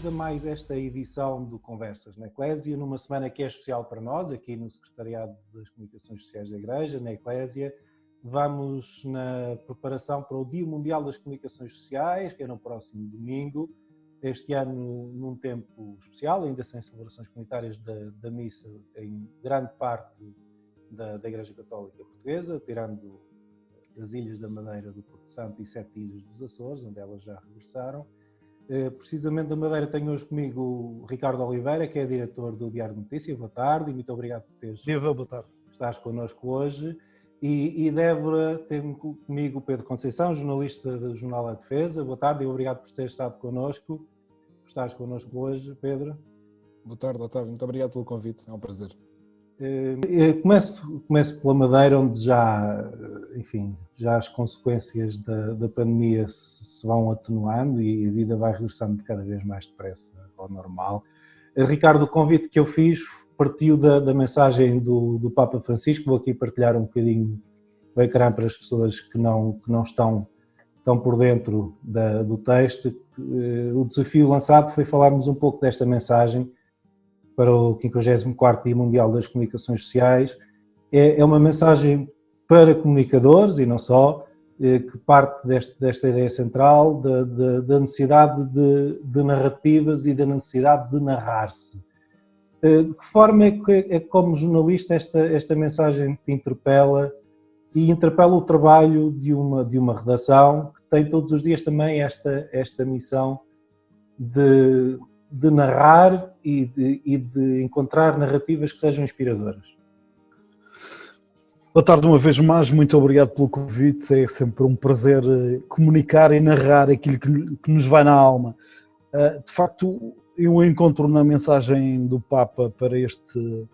bem-vindos a mais esta edição do Conversas na Eclésia, numa semana que é especial para nós, aqui no Secretariado das Comunicações Sociais da Igreja, na Eclésia. Vamos na preparação para o Dia Mundial das Comunicações Sociais, que é no próximo domingo, este ano num tempo especial, ainda sem celebrações comunitárias da missa em grande parte da Igreja Católica Portuguesa, tirando as Ilhas da Madeira, do Porto Santo e 7 ilhas dos Açores, onde elas já regressaram. Precisamente da Madeira tenho hoje comigo o Ricardo Oliveira, que é diretor do Diário de Notícia. Boa tarde e muito obrigado por estares connosco hoje. E Débora, tenho comigo o Pedro Conceição, jornalista do Jornal A Defesa. Boa tarde e obrigado por ter estado connosco, por estares connosco hoje, Pedro. Boa tarde, Otávio. Muito obrigado pelo convite, é um prazer. Começo pela Madeira, onde já as consequências da pandemia se vão atenuando e a vida vai regressando cada vez mais depressa ao normal. Ricardo, o convite que eu fiz partiu da mensagem do Papa Francisco. Vou aqui partilhar um bocadinho o ecrã para as pessoas que não estão por dentro do texto. O desafio lançado foi falarmos um pouco desta mensagem para o 54º Dia Mundial das Comunicações Sociais. É uma mensagem para comunicadores e não só, que parte desta ideia central da necessidade de narrativas e da necessidade de narrar-se. De que forma é que como jornalista esta mensagem te interpela e interpela o trabalho de uma redação que tem todos os dias também esta missão de narrar e de encontrar narrativas que sejam inspiradoras? Boa tarde uma vez mais, muito obrigado pelo convite. É sempre um prazer comunicar e narrar aquilo que nos vai na alma. De facto, eu encontro na mensagem do Papa para este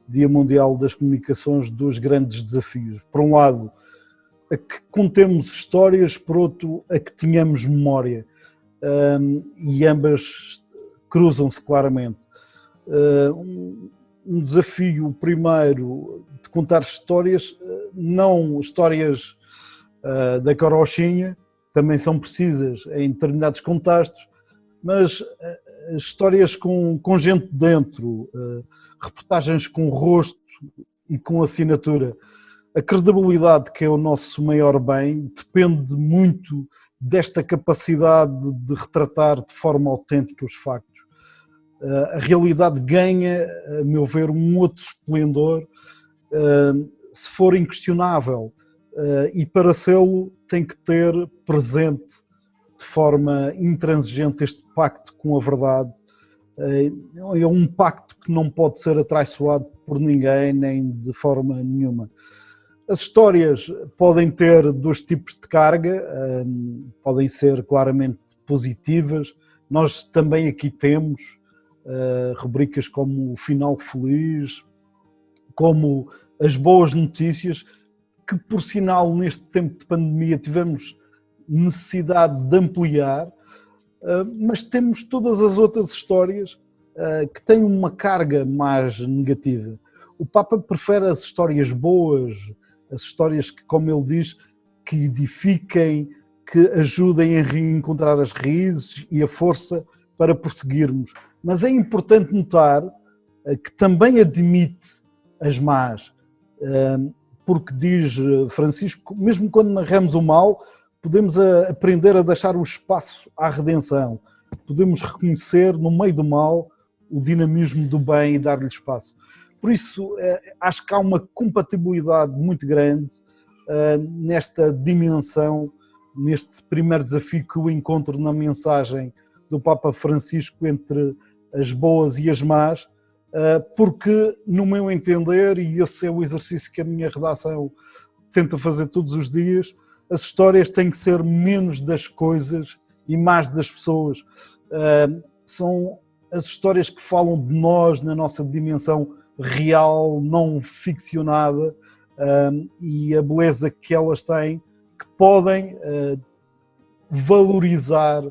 Dia Mundial das Comunicações dos grandes desafios. Por um lado, a que contemos histórias, por outro, a que tenhamos memória. E ambas cruzam-se claramente. Um desafio, primeiro, de contar histórias, não histórias da carochinha, também são precisas em determinados contextos, mas histórias com gente dentro, reportagens com rosto e com assinatura. A credibilidade, que é o nosso maior bem, depende muito desta capacidade de retratar de forma autêntica os factos. A realidade ganha, a meu ver, um outro esplendor se for inquestionável, e para sê-lo tem que ter presente de forma intransigente este pacto com a verdade. É um pacto que não pode ser atraiçoado por ninguém, nem de forma nenhuma. As histórias podem ter dois tipos de carga, podem ser claramente positivas. Nós também aqui temos rubricas como o Final Feliz, como as boas notícias, que por sinal neste tempo de pandemia tivemos necessidade de ampliar, mas temos todas as outras histórias que têm uma carga mais negativa. O Papa prefere as histórias boas, as histórias que, como ele diz, que edifiquem, que ajudem a reencontrar as raízes e a força para prosseguirmos. Mas é importante notar que também admite as más, porque diz Francisco, mesmo quando narramos o mal, podemos aprender a deixar o espaço à redenção, podemos reconhecer no meio do mal o dinamismo do bem e dar-lhe espaço. Por isso, acho que há uma compatibilidade muito grande nesta dimensão, neste primeiro desafio que eu encontro na mensagem do Papa Francisco entre as boas e as más, porque, no meu entender, e esse é o exercício que a minha redação tenta fazer todos os dias, as histórias têm que ser menos das coisas e mais das pessoas. São as histórias que falam de nós na nossa dimensão real, não ficcionada, e a beleza que elas têm, que podem valorizar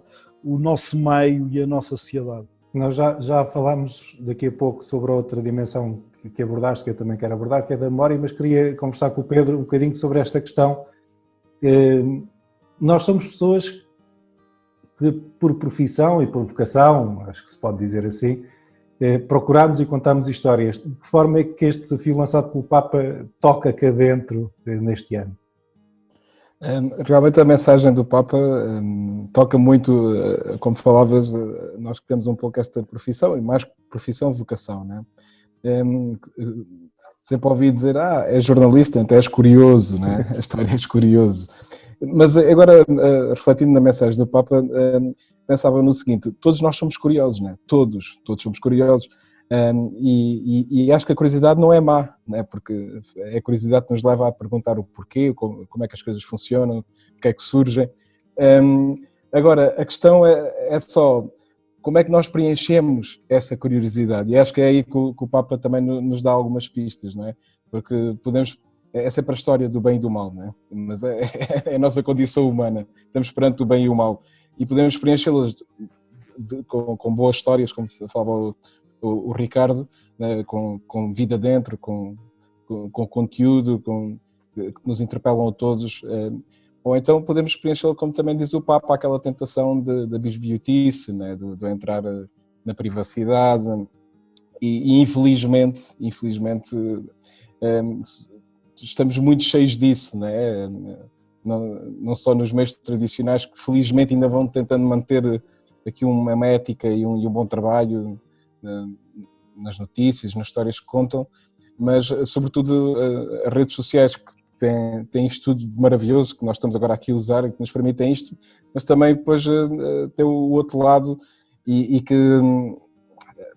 o nosso meio e a nossa sociedade. Nós já falámos daqui a pouco sobre outra dimensão que abordaste, que eu também quero abordar, que é da memória, mas queria conversar com o Pedro um bocadinho sobre esta questão. Nós somos pessoas que por profissão e por vocação, acho que se pode dizer assim, procuramos e contamos histórias. De que forma é que este desafio lançado pelo Papa toca cá dentro neste ano? Realmente a mensagem do Papa toca muito, como falavas, nós que temos um pouco esta profissão, e mais profissão, vocação, né? Sempre ouvi dizer, é jornalista, então és curioso, né? A história és curioso. Mas agora, refletindo na mensagem do Papa, pensava no seguinte: todos nós somos curiosos, né? Todos somos curiosos. E acho que a curiosidade não é má, né? Porque é a curiosidade que nos leva a perguntar o porquê, como é que as coisas funcionam, o que é que surgem. Agora, a questão é só como é que nós preenchemos essa curiosidade, e acho que é aí que o Papa também nos dá algumas pistas, não é? Porque é sempre a história do bem e do mal, não é? Mas é a nossa condição humana, estamos perante o bem e o mal, e podemos preenchê-las com boas histórias, como falava o Ricardo, né? com vida dentro, com conteúdo, que nos interpelam a todos, ou então podemos preenchê-lo, como também diz o Papa, aquela tentação da bisbilhotice, né? do entrar na privacidade, e infelizmente estamos muito cheios disso, né? Não só nos meios tradicionais, que felizmente ainda vão tentando manter aqui uma ética e um bom trabalho nas notícias, nas histórias que contam, mas sobretudo as redes sociais, que têm isto tudo maravilhoso, que nós estamos agora aqui a usar e que nos permitem isto, mas também depois tem o outro lado, e que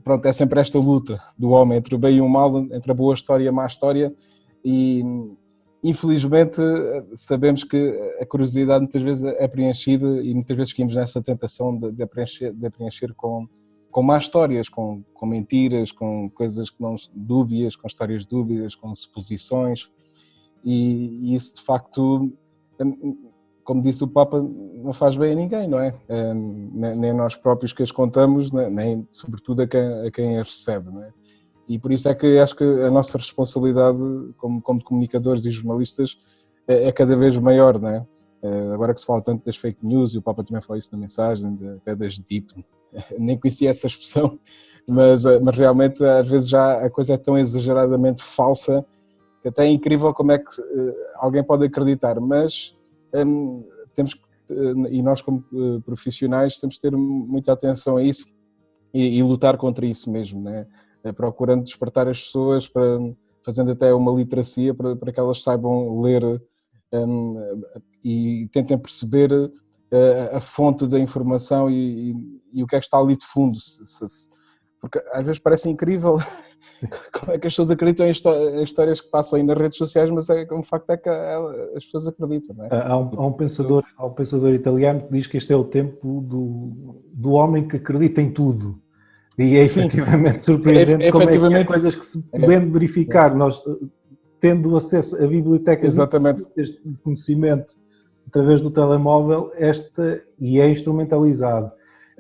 pronto, é sempre esta luta do homem entre o bem e o mal, entre a boa história e a má história, e infelizmente sabemos que a curiosidade muitas vezes é preenchida, e muitas vezes caímos nessa tentação de preencher com más histórias, com mentiras, com coisas que não dúbias, com histórias dúbias, com suposições, e isso de facto, como disse o Papa, não faz bem a ninguém, não é? Nem nós próprios que as contamos, nem sobretudo a quem as recebe, não é? E por isso é que acho que a nossa responsabilidade como comunicadores e jornalistas é cada vez maior, não é? Agora que se fala tanto das fake news, e o Papa também fala isso na mensagem, até das deep, nem conhecia essa expressão, mas realmente às vezes já a coisa é tão exageradamente falsa que até é incrível como é que alguém pode acreditar, mas temos que, e nós como profissionais temos que ter muita atenção a isso e lutar contra isso mesmo, né? Procurando despertar as pessoas, fazendo até uma literacia para que elas saibam ler e tentem perceber a fonte da informação e o que é que está ali de fundo, porque às vezes parece incrível como é que as pessoas acreditam em histórias que passam aí nas redes sociais, mas o facto é que as pessoas acreditam, não é? Há um pensador italiano que diz que este é o tempo do homem que acredita em tudo. E é efetivamente surpreendente como é que as coisas que se podendo verificar, nós tendo acesso à biblioteca de conhecimento através do telemóvel, e é instrumentalizado.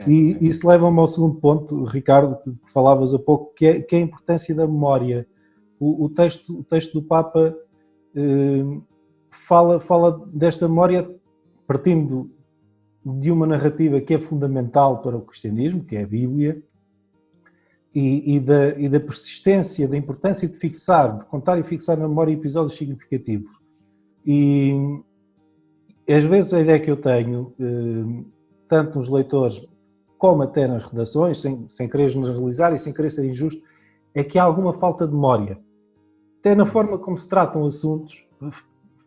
E isso leva-me ao segundo ponto, Ricardo, que falavas há pouco, que é a importância da memória. O texto do Papa fala desta memória partindo de uma narrativa que é fundamental para o cristianismo, que é a Bíblia, e da persistência, da importância de contar e fixar na memória episódios significativos. E às vezes a ideia que eu tenho, tanto nos leitores como até nas redações, sem querer generalizar e sem querer ser injusto, é que há alguma falta de memória. Até na forma como se tratam assuntos,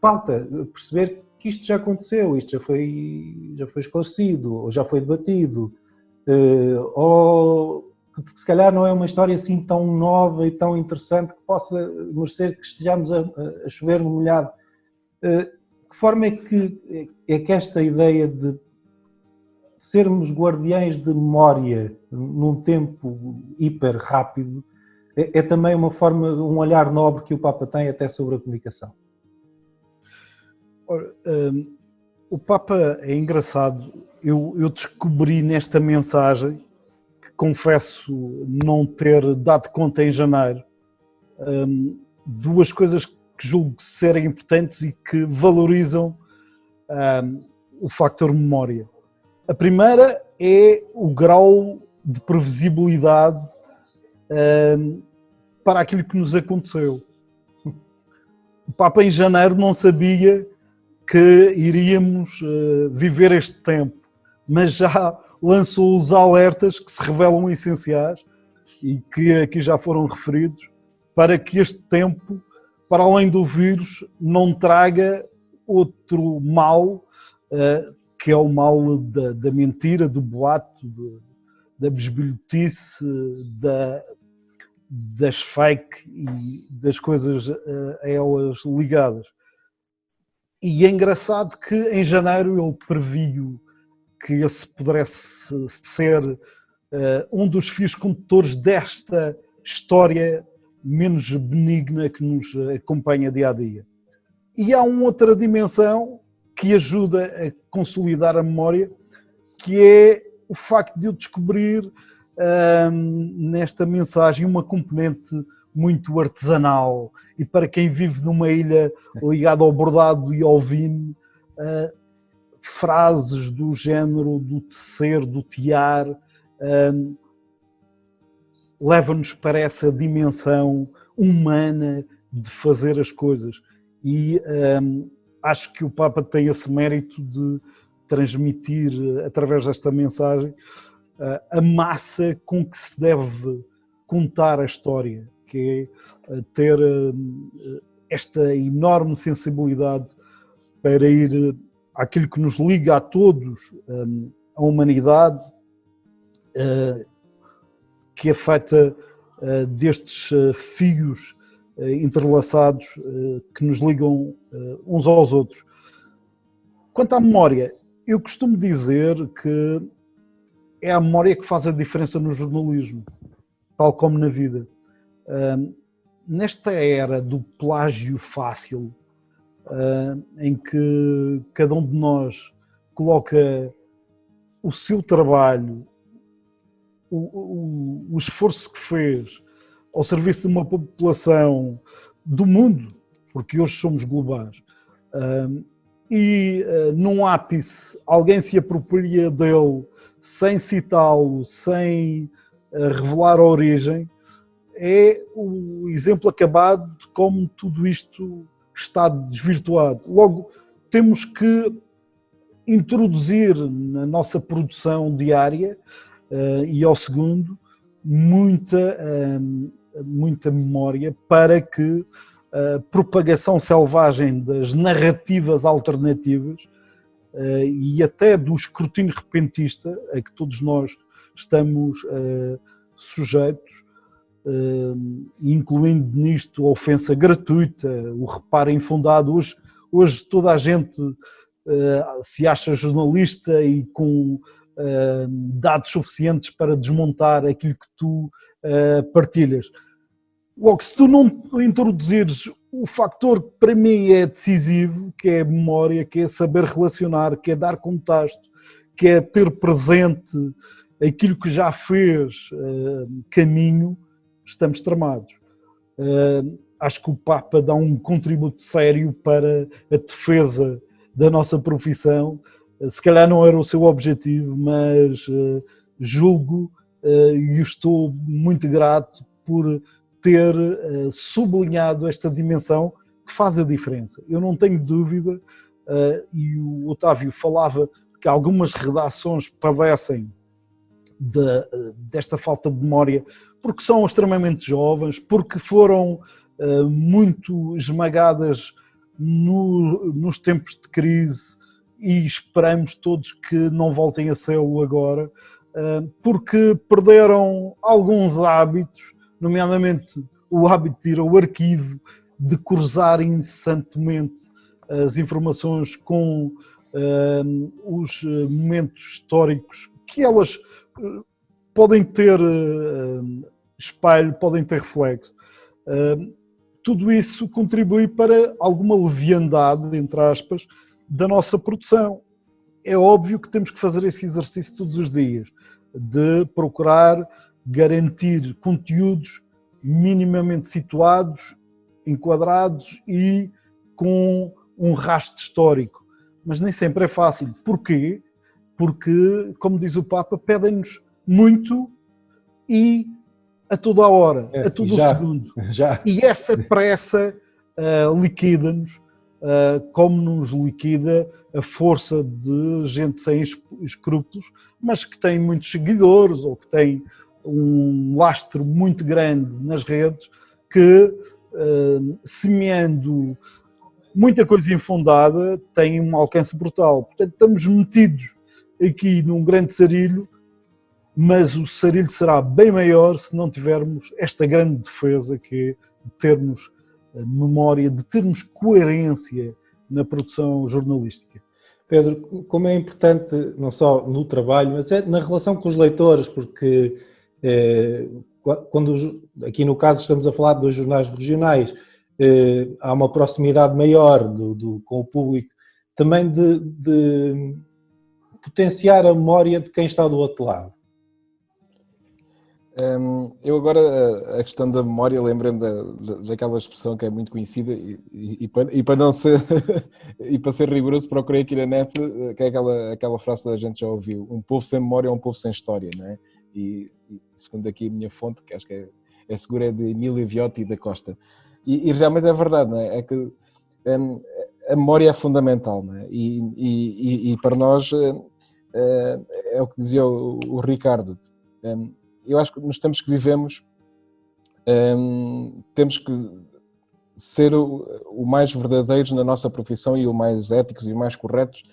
falta perceber que isto já aconteceu, isto já foi esclarecido, ou já foi debatido, ou que se calhar não é uma história assim tão nova e tão interessante que possa merecer que estejamos a chover no molhado. Que forma é que esta ideia de sermos guardiães de memória num tempo hiper rápido é também uma forma, um olhar nobre que o Papa tem até sobre a comunicação? Ora, o Papa é engraçado. Eu descobri nesta mensagem, que confesso não ter dado conta em janeiro, duas coisas que julgo serem importantes e que valorizam o fator memória. A primeira é o grau de previsibilidade para aquilo que nos aconteceu. O Papa em janeiro não sabia que iríamos viver este tempo, mas já lançou os alertas que se revelam essenciais e que aqui já foram referidos, para que este tempo, para além do vírus, não traga outro mal, que é o mal da mentira, do boato, da bisbilhotice, das fake e das coisas a elas ligadas. E é engraçado que em janeiro ele previu que esse pudesse ser um dos fios condutores desta história menos benigna que nos acompanha dia a dia. E há uma outra dimensão que ajuda a consolidar a memória, que é o facto de eu descobrir nesta mensagem uma componente muito artesanal, e para quem vive numa ilha ligada ao bordado e ao vinho, frases do género do tecer, do tear, leva-nos para essa dimensão humana de fazer as coisas. E acho que o Papa tem esse mérito de transmitir, através desta mensagem, a massa com que se deve contar a história, que é ter esta enorme sensibilidade para ir àquilo que nos liga a todos, a humanidade, que é feita destes fios entrelaçados que nos ligam uns aos outros. Quanto à memória, eu costumo dizer que é a memória que faz a diferença no jornalismo, tal como na vida. Nesta era do plágio fácil, em que cada um de nós coloca o seu trabalho, o esforço que fez ao serviço de uma população do mundo, porque hoje somos globais, e num ápice alguém se apropria dele sem citá-lo, sem revelar a origem, é o exemplo acabado de como tudo isto está desvirtuado. Logo, temos que introduzir na nossa produção diária e ao segundo muita memória para que a propagação selvagem das narrativas alternativas e até do escrutínio repentista a que todos nós estamos sujeitos, incluindo nisto a ofensa gratuita, o reparo infundado. Hoje toda a gente se acha jornalista e com dados suficientes para desmontar aquilo que tu partilhas. Logo, se tu não introduzires o factor que para mim é decisivo, que é a memória, que é saber relacionar, que é dar contexto, que é ter presente aquilo que já fez caminho, estamos tramados. Acho que o Papa dá um contributo sério para a defesa da nossa profissão. Se calhar não era o seu objetivo, mas julgo e estou muito grato por ter sublinhado esta dimensão que faz a diferença. Eu não tenho dúvida, e o Otávio falava que algumas redações padecem desta falta de memória porque são extremamente jovens, porque foram muito esmagadas nos tempos de crise e esperamos todos que não voltem a ser-lo agora, porque perderam alguns hábitos, nomeadamente o hábito de ir ao arquivo, de cruzar incessantemente as informações com os momentos históricos, que elas podem ter espelho, podem ter reflexo. Tudo isso contribui para alguma leviandade, entre aspas, da nossa produção. É óbvio que temos que fazer esse exercício todos os dias, de procurar garantir conteúdos minimamente situados, enquadrados e com um rastro histórico. Mas nem sempre é fácil. Porquê? porque, como diz o Papa, pedem-nos muito e a toda a hora, a todo o segundo. Já. E essa pressa liquida-nos, como nos liquida a força de gente sem escrúpulos, mas que tem muitos seguidores ou que tem um lastro muito grande nas redes, que, semeando muita coisa infundada, tem um alcance brutal. Portanto, estamos metidos aqui num grande sarilho, mas o sarilho será bem maior se não tivermos esta grande defesa, que é de termos memória, de termos coerência na produção jornalística. Pedro, como é importante, não só no trabalho, mas é na relação com os leitores, porque quando, aqui no caso estamos a falar de 2 jornais regionais, há uma proximidade maior com o público, também de potenciar a memória de quem está do outro lado. Eu agora, a questão da memória, lembrei-me daquela expressão que é muito conhecida e para não ser e para ser rigoroso, procurei aqui na net, que é aquela frase que a gente já ouviu: um povo sem memória é um povo sem história, não é? E segundo aqui a minha fonte, que acho que é segura, é de Emília Viotti da Costa, e realmente é verdade, não é? É que a memória é fundamental, não é? E para nós é o que dizia o Ricardo. Eu acho que nos tempos que vivemos temos que ser o mais verdadeiros na nossa profissão e o mais éticos e o mais corretos,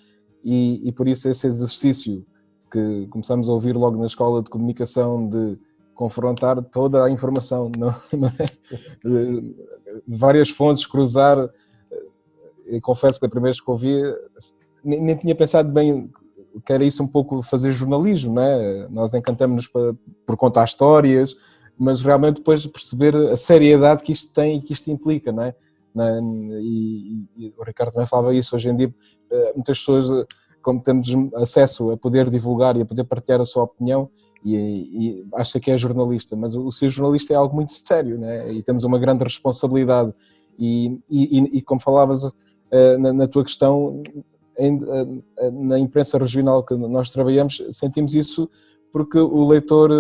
e por isso esse exercício que começamos a ouvir logo na escola de comunicação, de confrontar toda a informação, não é? Várias fontes, cruzar. Eu confesso que a primeira vez que ouvi nem tinha pensado bem que era isso um pouco fazer jornalismo, não é? Nós encantamos-nos por contar histórias, mas realmente depois perceber a seriedade que isto tem e que isto implica, não é? E o Ricardo também falava isso. Hoje em dia muitas pessoas, como temos acesso a poder divulgar e a poder partilhar a sua opinião, e acha que é jornalista, mas o ser jornalista é algo muito sério, não é? E temos uma grande responsabilidade, e como falavas na tua questão, na imprensa regional que nós trabalhamos, sentimos isso porque o leitor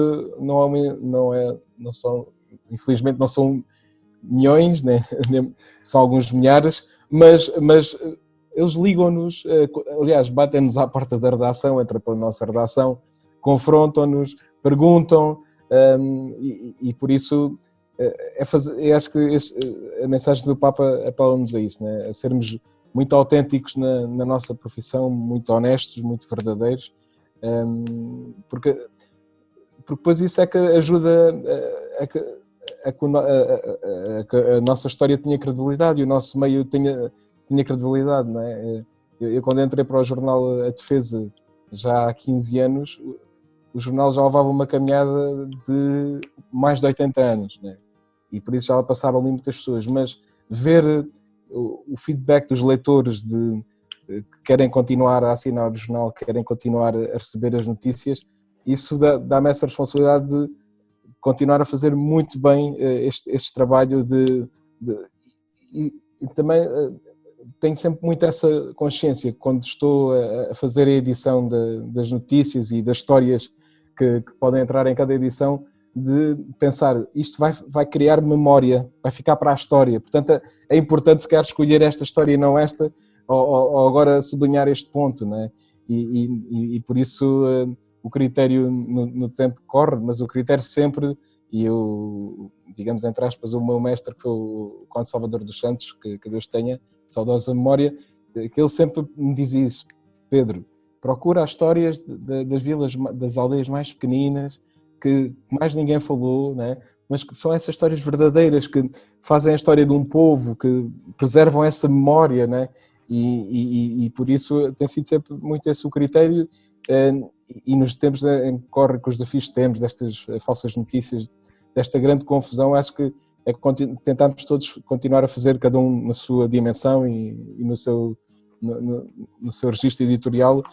infelizmente não são milhões, né? São alguns milhares, mas eles ligam-nos, aliás, batem-nos à porta da redação, entram pela nossa redação, confrontam-nos, perguntam, e por isso acho que a mensagem do Papa apela-nos a isso, né? A sermos muito autênticos na nossa profissão, muito honestos, muito verdadeiros, porque depois isso é que ajuda a que a nossa história tenha credibilidade e o nosso meio tenha credibilidade, não é? Eu quando entrei para o jornal A Defesa, já há 15 anos, o jornal já levava uma caminhada de mais de 80 anos, não é? E por isso já passaram ali muitas pessoas, mas ver o feedback dos leitores que querem continuar a assinar o jornal, que querem continuar a receber as notícias, isso dá-me essa responsabilidade de continuar a fazer muito bem este trabalho e também tenho sempre muito essa consciência quando estou a fazer a edição das notícias e das histórias que podem entrar em cada edição, de pensar, isto vai criar memória, vai ficar para a história, portanto é importante se quer escolher esta história e não esta, ou agora sublinhar este ponto, não é? E por isso o critério no tempo corre, mas o critério sempre, e eu, digamos entre aspas, o meu mestre, que foi o Conde Salvador dos Santos, que Deus tenha, saudosa memória, que ele sempre me dizia isso: Pedro, procura as histórias das vilas, das aldeias mais pequeninas, que mais ninguém falou, né? Mas que são essas histórias verdadeiras, que fazem a história de um povo, que preservam essa memória, né? E por isso tem sido sempre muito esse o critério, e nos tempos em que corre, com os desafios que temos, destas falsas notícias, desta grande confusão, acho que é que tentamos todos continuar a fazer, cada um na sua dimensão e no seu registro editorial,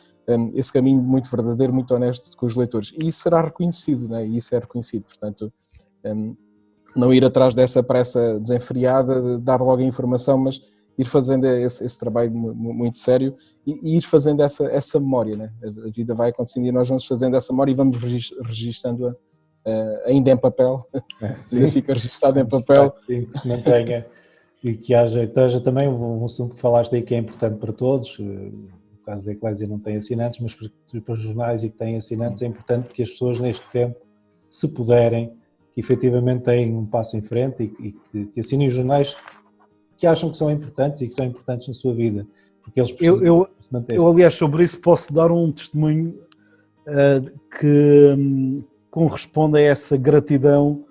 esse caminho muito verdadeiro, muito honesto com os leitores. E isso será reconhecido, né? E isso é reconhecido. Portanto, não ir atrás dessa pressa desenfreada, de dar logo a informação, mas ir fazendo esse trabalho muito sério e ir fazendo essa memória, né? A vida vai acontecendo e nós vamos fazendo essa memória e vamos registando-a ainda em papel, ainda fica registado em papel. Sim, que se mantenha e que esteja também um assunto que falaste aí que é importante para todos. No caso da Eclésia não tem assinantes, mas para os jornais e que têm assinantes é importante que as pessoas neste tempo, se puderem, que efetivamente têm um passo em frente e que assinem os jornais que acham que são importantes e que são importantes na sua vida, porque eles precisam se manter. Eu, aliás, sobre isso posso dar um testemunho que corresponde a essa gratidão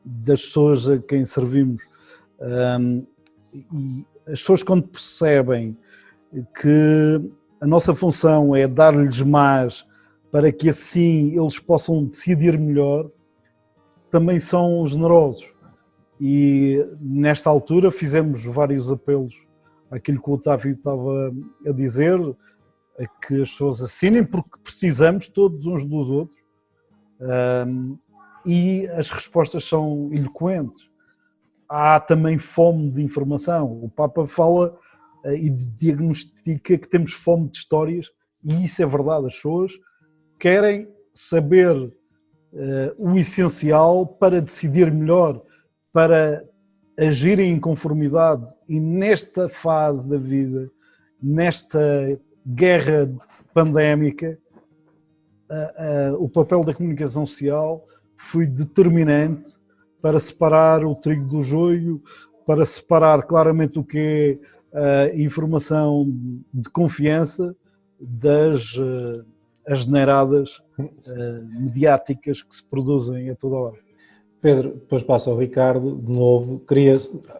das pessoas a quem servimos. E as pessoas, quando percebem que a nossa função é dar-lhes mais para que assim eles possam decidir melhor, também são generosos. E nesta altura fizemos vários apelos àquilo que o Otávio estava a dizer, a que as pessoas assinem, porque precisamos todos uns dos outros. E as respostas são eloquentes. Há também fome de informação. O Papa fala e diagnostica que temos fome de histórias, e isso é verdade. As pessoas querem saber o essencial para decidir melhor, para agirem em conformidade. E nesta fase da vida, nesta guerra pandémica, o papel da comunicação social foi determinante para separar o trigo do joio, para separar claramente o que é a informação de confiança das asneiradas mediáticas que se produzem a toda hora. Pedro, depois passo ao Ricardo de novo. Queria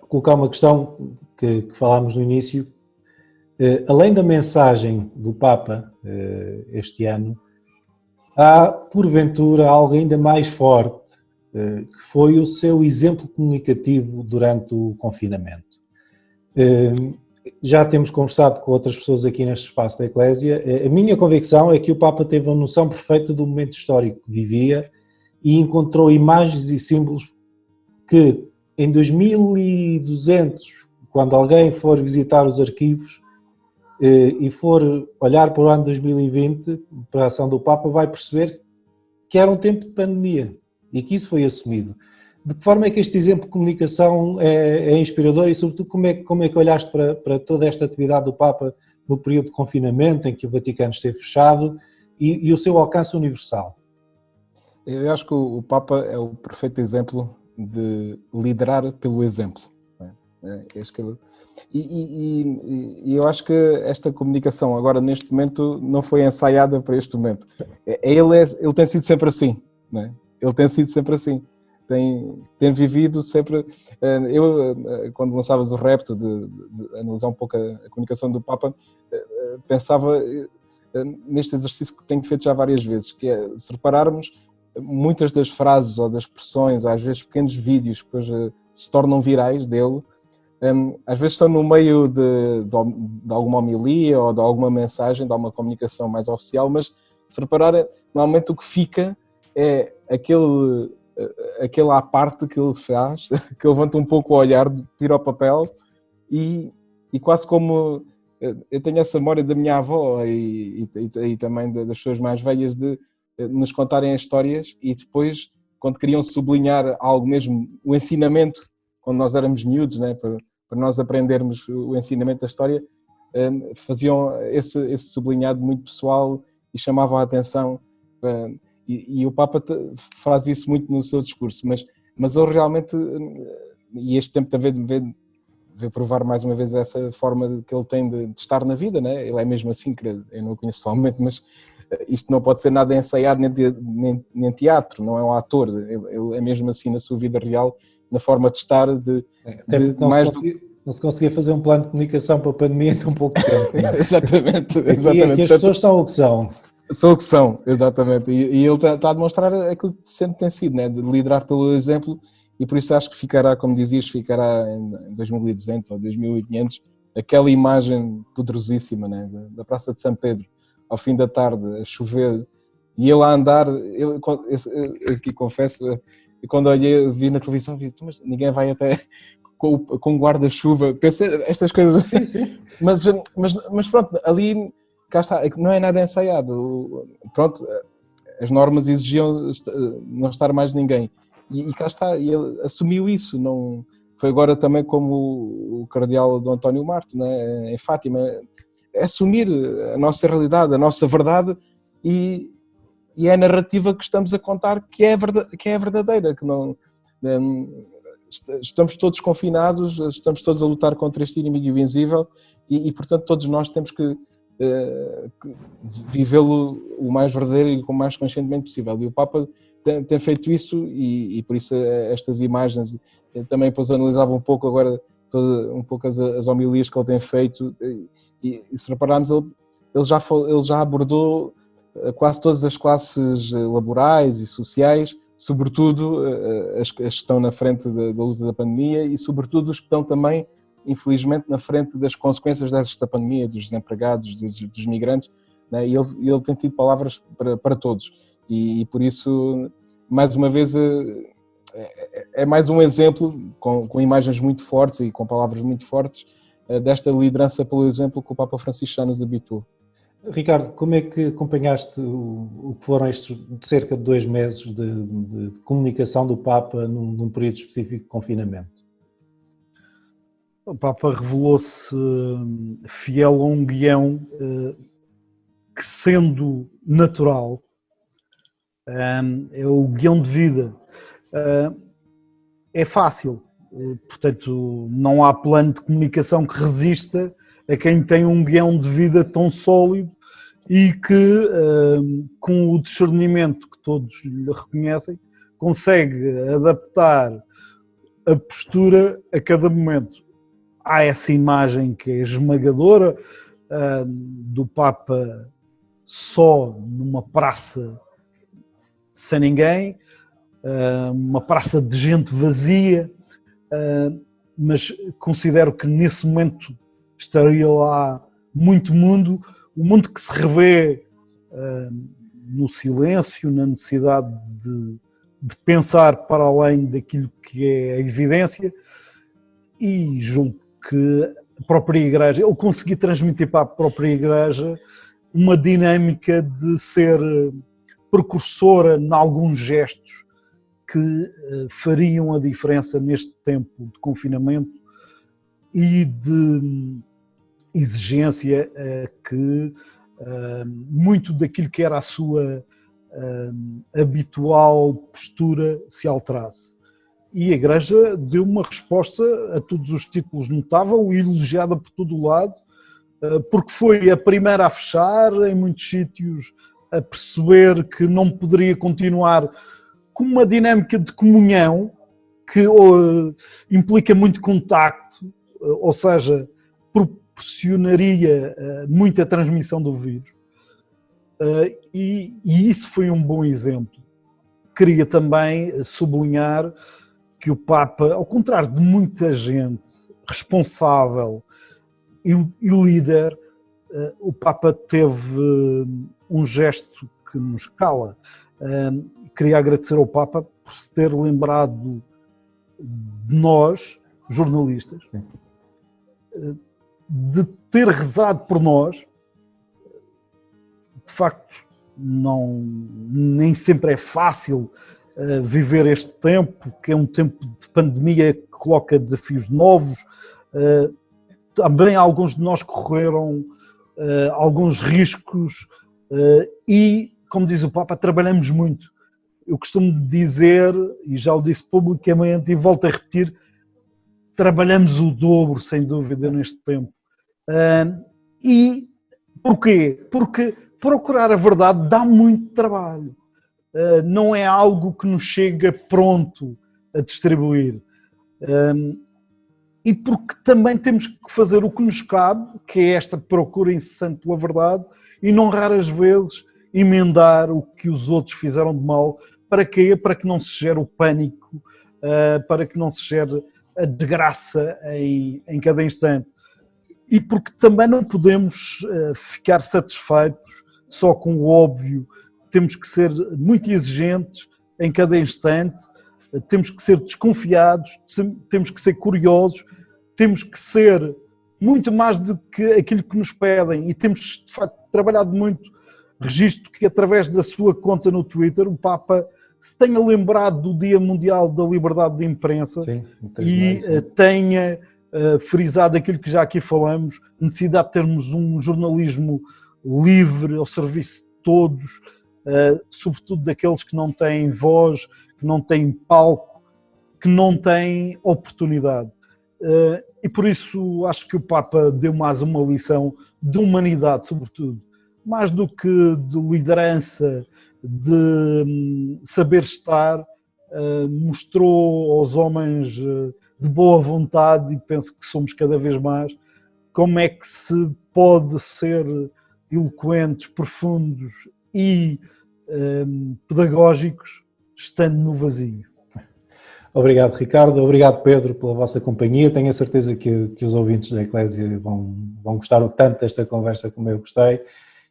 colocar uma questão que falámos no início. Além da mensagem do Papa este ano, há porventura algo ainda mais forte, que foi o seu exemplo comunicativo durante o confinamento. Já temos conversado com outras pessoas aqui neste espaço da Eclésia. A minha convicção é que o Papa teve a noção perfeita do momento histórico que vivia e encontrou imagens e símbolos que em 2200, quando alguém for visitar os arquivos e for olhar para o ano 2020, para a ação do Papa, vai perceber que era um tempo de pandemia e que isso foi assumido. De que forma é que este exemplo de comunicação é inspirador e, sobretudo, como é que olhaste para toda esta atividade do Papa no período de confinamento em que o Vaticano esteve fechado e o seu alcance universal? Eu acho que o Papa é o perfeito exemplo de liderar pelo exemplo. E eu acho que esta comunicação agora neste momento não foi ensaiada para este momento. Ele tem sido sempre assim, não é? Ele tem sido sempre assim. Tem vivido sempre. Eu, quando lançavas o repto de analisar um pouco a comunicação do Papa, pensava neste exercício que tenho feito já várias vezes, que é, se repararmos, muitas das frases ou das expressões, ou às vezes pequenos vídeos que depois se tornam virais dele, às vezes estão no meio de alguma homilia ou de alguma mensagem, de alguma comunicação mais oficial, mas se repararem, normalmente o que fica é aquele à parte que ele faz, que levanta um pouco o olhar, tira o papel e quase como... Eu tenho essa memória da minha avó e também das pessoas mais velhas de nos contarem as histórias e depois, quando queriam sublinhar algo mesmo, o ensinamento, quando nós éramos miúdos, né, para nós aprendermos o ensinamento da história, faziam esse sublinhado muito pessoal e chamavam a atenção. E o Papa faz isso muito no seu discurso, mas ele realmente, e este tempo também veio provar mais uma vez essa forma que ele tem de estar na vida, né? Ele é mesmo assim, eu não o conheço pessoalmente, mas isto não pode ser nada ensaiado nem teatro, não é um ator, ele é mesmo assim na sua vida real, na forma de estar, não se conseguia fazer um plano de comunicação para a pandemia em tão pouco tempo. Exatamente. E que as pessoas são o que são. São o que são, exatamente. E ele está a demonstrar aquilo que sempre tem sido, né? De liderar pelo exemplo, e por isso acho que ficará, como dizias, ficará em 2200 ou 2500, aquela imagem poderosíssima, né? Da Praça de São Pedro, ao fim da tarde, a chover, e ele a andar. Eu aqui confesso, quando olhei, vi na televisão, mas ninguém vai até... com guarda-chuva, pensei estas coisas. Sim, sim. Mas pronto, ali, cá está, não é nada ensaiado. Pronto, as normas exigiam não estar mais ninguém. E cá está, e ele assumiu isso. Não, foi agora também como o cardeal Dom António Marto, né, em Fátima, é assumir a nossa realidade, a nossa verdade, e é a narrativa que estamos a contar que é verdadeira, que não... Estamos todos confinados, estamos todos a lutar contra este inimigo invencível e portanto, todos nós temos que vivê-lo o mais verdadeiro e o mais conscientemente possível. E o Papa tem feito isso e por isso estas imagens, também depois analisava um pouco agora um pouco as homilias que ele tem feito e se repararmos, ele já abordou quase todas as classes laborais e sociais, sobretudo as que estão na frente da luta da pandemia e sobretudo os que estão também, infelizmente, na frente das consequências desta pandemia, dos desempregados, dos migrantes, né? E ele tem tido palavras para todos e por isso, mais uma vez, é mais um exemplo com imagens muito fortes e com palavras muito fortes desta liderança pelo exemplo que o Papa Francisco já nos habituou. Ricardo, como é que acompanhaste o que foram estes cerca de 2 meses de comunicação do Papa num período específico de confinamento? O Papa revelou-se fiel a um guião que, sendo natural, é o guião de vida. É fácil, portanto, não há plano de comunicação que resista a quem tem um guião de vida tão sólido e que, com o discernimento que todos lhe reconhecem, consegue adaptar a postura a cada momento. Há essa imagem que é esmagadora do Papa só numa praça sem ninguém, uma praça de gente vazia, mas considero que nesse momento estaria lá muito mundo, o mundo que se revê no silêncio, na necessidade de pensar para além daquilo que é a evidência, e julgo que a própria Igreja, eu consegui transmitir para a própria Igreja uma dinâmica de ser precursora em alguns gestos que fariam a diferença neste tempo de confinamento e de exigência que muito daquilo que era a sua habitual postura se alterasse. E a Igreja deu uma resposta a todos os títulos notável e elogiada por todo o lado, porque foi a primeira a fechar, em muitos sítios a perceber que não poderia continuar com uma dinâmica de comunhão que implica muito contacto, ou seja, proporcionaria muita transmissão do vírus. E isso foi um bom exemplo. Queria também sublinhar que o Papa, ao contrário de muita gente responsável e líder, o Papa teve um gesto que nos cala. Queria agradecer ao Papa por se ter lembrado de nós, jornalistas, Sim. De ter rezado por nós. De facto, nem sempre é fácil viver este tempo, que é um tempo de pandemia que coloca desafios novos. Também alguns de nós correram alguns riscos e, como diz o Papa, trabalhamos muito. Eu costumo dizer, e já o disse publicamente e volto a repetir, trabalhamos o dobro, sem dúvida, neste tempo. E porquê? Porque procurar a verdade dá muito trabalho. Não é algo que nos chega pronto a distribuir. E porque também temos que fazer o que nos cabe, que é esta procura incessante pela verdade, e não raras vezes emendar o que os outros fizeram de mal. Para quê? Para que não se gere o pânico, para que não se gere a desgraça em cada instante. E porque também não podemos ficar satisfeitos só com o óbvio, temos que ser muito exigentes em cada instante temos que ser desconfiados, temos que ser curiosos, temos que ser muito mais do que aquilo que nos pedem, e temos de facto trabalhado muito. Registro que através da sua conta no Twitter o Papa se tenha lembrado do Dia Mundial da Liberdade de Imprensa. Sim, e tenha frisado aquilo que já aqui falamos, necessidade de termos um jornalismo livre ao serviço de todos, sobretudo daqueles que não têm voz, que não têm palco, que não têm oportunidade. E por isso acho que o Papa deu mais uma lição de humanidade, sobretudo, mais do que de liderança, de saber estar, mostrou aos homens de boa vontade, e penso que somos cada vez mais, como é que se pode ser eloquentes, profundos e pedagógicos estando no vazio. Obrigado, Ricardo. Obrigado, Pedro, pela vossa companhia. Tenho a certeza que os ouvintes da Eclésia vão gostar tanto desta conversa como eu gostei.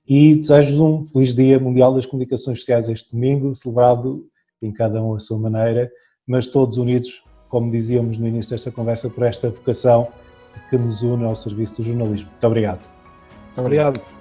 E desejo-vos um feliz Dia Mundial das Comunicações Sociais este domingo, celebrado em cada um à sua maneira, mas todos unidos, como dizíamos no início desta conversa, por esta vocação que nos une ao serviço do jornalismo. Muito obrigado. Muito obrigado.